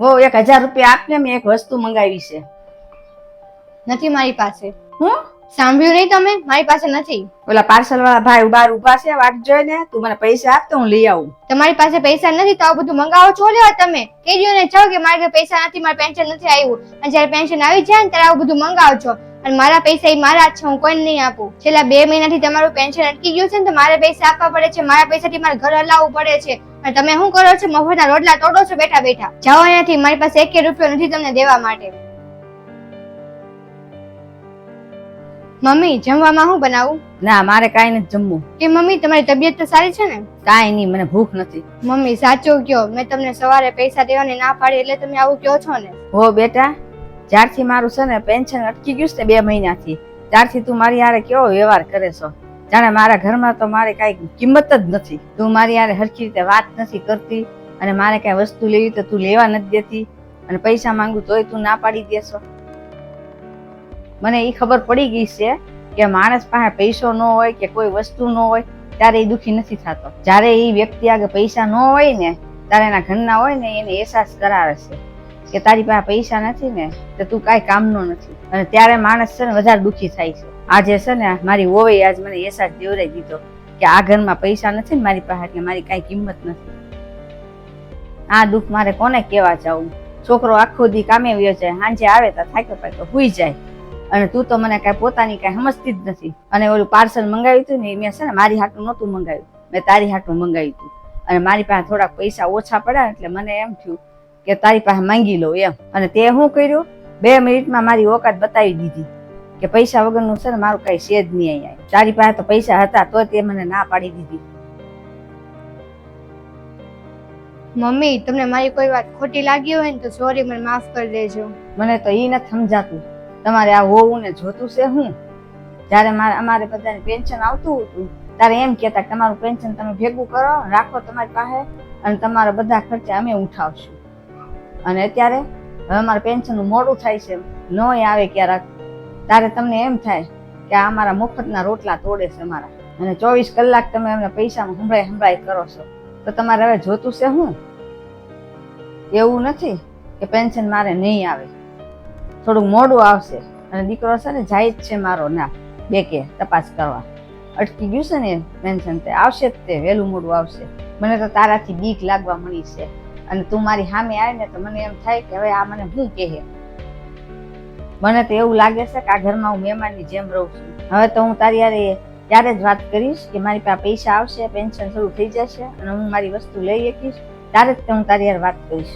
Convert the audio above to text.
હો 1000 રૂપિયા આપને, મેં એક વસ્તુ મંગાવી છે. નથી મારી પાસે. હું સાંભળ્યું નહીં તમે? મારી પાસે નથી. ઓલા પાર્સલ વાળા ભાઈ બહાર ઉભા છે, વાટ જોઈને. તું મને પૈસા આપ તો હું લઈ આવું. તમારી પાસે પૈસા નથી તો આ બધું મંગાવો છો લેવા તમે? કહી દો ને ચાલો કે મારી પાસે પૈસા નથી, મારે પેન્શન નથી આવ્યું. અને જયારે પેન્શન આવી જાય ને ત્યારે આવું બધું મંગાવો છો. અને મારા પૈસા એ મારા જ છે, હું કોઈને નહીં આપું. છેલ્લા 2 મહિનાથી તમારું પેન્શન અટકી ગયું છે ને તો મારે પૈસા આપવા પડે છે, મારા પૈસાથી મારે ઘર હલાવવું પડે છે. અને તમે શું કરો છો? મફતના રોટલા તોડો છો બેઠા બેઠા. જાઓ અહીંયાથી, મારી પાસે 1 રૂપિયો નથી તમને દેવા માટે. મમ્મી જમવામાં શું બનાવું? ના, મારે કાંઈ નથી જમવું. કે મમ્મી તમારી તબિયત તો સારી છે ને? કાંઈ નહીં, મને ભૂખ નથી. મમ્મી સાચું કયો, મેં તમને સવારે પૈસા દેવાની ના પાડી એટલે તમે આવું કહો છો ને? હો બેટા, જ્યારથી મારું છે ને પેન્શન અટકી ગયું છે 2 મહિનાથી, ત્યારથી તું મારી હારે કેવો વ્યવહાર કરે છો. જાણે મારા ઘરમાં તો મારે કાંઈ કિંમત જ નથી. તું મારી હારે હરખી રીતે વાત નથી કરતી, અને મારે કાંઈ વસ્તુ લેવી તો તું લેવા નથી દેતી, અને પૈસા માંગુ તોય તું ના પાડી દેશો. મને એ ખબર પડી ગઈ છે કે માણસ પાસે પૈસો ન હોય કે કોઈ વસ્તુ ન હોય ત્યારે એ દુઃખી નથી થતો. જ્યારે એ વ્યક્તિ આગળ પૈસા ન હોય ને ત્યારે એના ઘરના હોય ને એને અહેસાસ કરાવે છે કે તારી પાસે પૈસા નથી ને તો તું કાંઈ કામનો નથી, અને ત્યારે માણસ છે ને વધારે દુઃખી થાય છે. આજે છે ને મારી વોવે આજ મને અહેસાસ દેવડાવી દીધો કે આ ઘરમાં પૈસા નથી ને મારી પાસે, એટલે મારી કાંઈ કિંમત નથી. આ દુઃખ મારે કોને કહેવા જાવું? છોકરો આખો દી કામે વયો જાય, સાંજે આવે તો થાક્યો પાક્યો હુઈ જાય, અને તું તો મને કાંઈ પોતાની કાંઈ સમજતી જ નથી. અને ઓલું પાર્સલ મંગાવ્યું હતું ને મેં છે ને મારી હાટું નહોતું મંગાવ્યું, મેં તારી હાટું મંગાવ્યું હતું. અને મારી પાસે થોડાક પૈસા ઓછા પડ્યા એટલે મને એમ થયું કે તારી પાસે માંગી લો એમ. અને તે શું કર્યું? 2 મિનિટમાં મારી ઓકાત બતાવી દીધી કે પૈસા વગરનું છે ને મારું કાંઈ છે જ નહીં અહીંયા. તારી પાસે તો પૈસા હતા તો તે મને ના પાડી દીધી. મમ્મી તમને મારી કોઈ વાત ખોટી લાગી હોય ને તો સોરી, મને માફ કરી દેજો. મને તો એ નથી સમજાતું તમારે આ હોવું ને જોતું છે હું. જયારે અમારે બધાને પેન્શન આવતું હતું ત્યારે એમ કહેતા કે તમારું પેન્શન તમે ભેગું કરો, રાખો તમારી પાસે, અને તમારા બધા ખર્ચા અમે ઉઠાવશું. અને અત્યારે હવે અમારા પેન્શનનું મોડું થાય છે, નોય આવે ક્યારેક, ત્યારે તમને એમ થાય કે આ અમારા મફતના રોટલા તોડે છે અમારા, અને 24 કલાક તમે અમને પૈસામાં હંભળાઈ કરો છો. તો તમારે હવે જોતું છે હું? એવું નથી કે પેન્શન મારે નહીં આવે, થોડુંક મોડું આવશે. અને દીકરો છે ને જાય જ છે મારો ના બેકે તપાસ કરવા, અટકી ગયું છે ને પેન્શન, તે આવશે જ, તે વહેલું મોડું આવશે. મને તો તારાથી બીક લાગવા મળી છે, અને તું મારી સામે આવે ને તો મને એમ થાય કે હવે આ મને શું કહે. મને તો એવું લાગે છે કે આ ઘરમાં હું મહેમાનની જેમ રહું છું. હવે તો હું તારી યારે ત્યારે જ વાત કરીશ કે મારી પાસે પૈસા આવશે, પેન્શન શરૂ થઈ જશે અને હું મારી વસ્તુ લઈ શકીશ, ત્યારે જ હું તારી યારે વાત કરીશ.